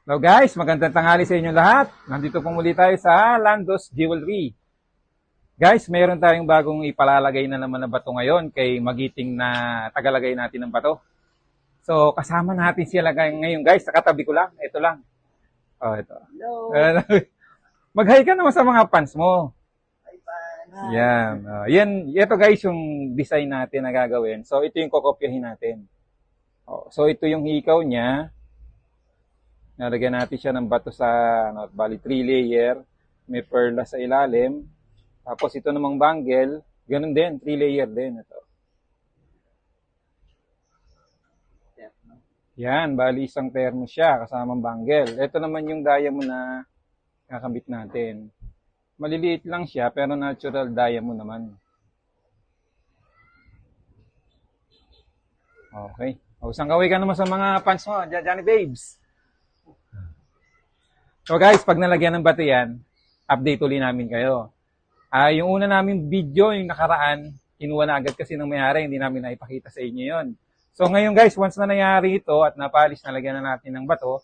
Hello guys, magandang tanghali sa inyo lahat. Nandito po muli tayo sa Landos Jewelry. Guys, mayroon tayong bagong ipalalagay na naman na bato ngayon kay magiting na tagalagay natin ng bato. So, kasama natin sila ngayon guys, sa katabi ko lang. Ito lang. Oh, ito. Hello. Mag-hi ka naman sa mga fans mo. Hi, fans. Yan. Ito guys yung design natin na gagawin. So, ito yung kokopyahin natin. So, ito yung hikaw niya. Nalagyan natin siya ng bato sa, bali 3 layer. May perla sa ilalim. Tapos ito namang bangle, ganun din, 3 layer din. Ito. Yan, bali isang termo siya, kasamang bangle. Ito naman yung diamond na kakabit natin. Maliliit lang siya, pero natural diamond naman. Okay. Isang kaway ka naman sa mga fans mo, Johnny Babes. So guys, pag nalagyan ng bato yan, update ulit namin kayo. Yung una namin video, yung nakaraan, kinuha na agad kasi ng may-ari, hindi namin naipakita sa inyo yon. So ngayon guys, once na nangyari ito at napalis, nalagyan na natin ng bato,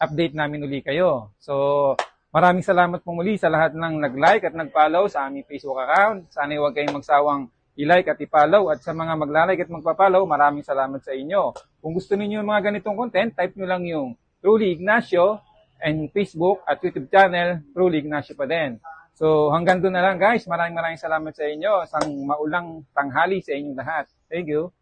update namin uli kayo. So maraming salamat po muli sa lahat ng nag-like at nag-follow sa aming Facebook account. Sana huwag kayong magsawang i-like at i-follow. At sa mga magla-like at magpa-follow, maraming salamat sa inyo. Kung gusto niyo yung mga ganitong content, type nyo lang yung Truly Ignacio and Facebook at YouTube channel, Truly Ignacio pa din. So hanggang doon na lang guys. Maraming salamat sa inyo. Isang maulang tanghali sa inyong lahat. Thank you.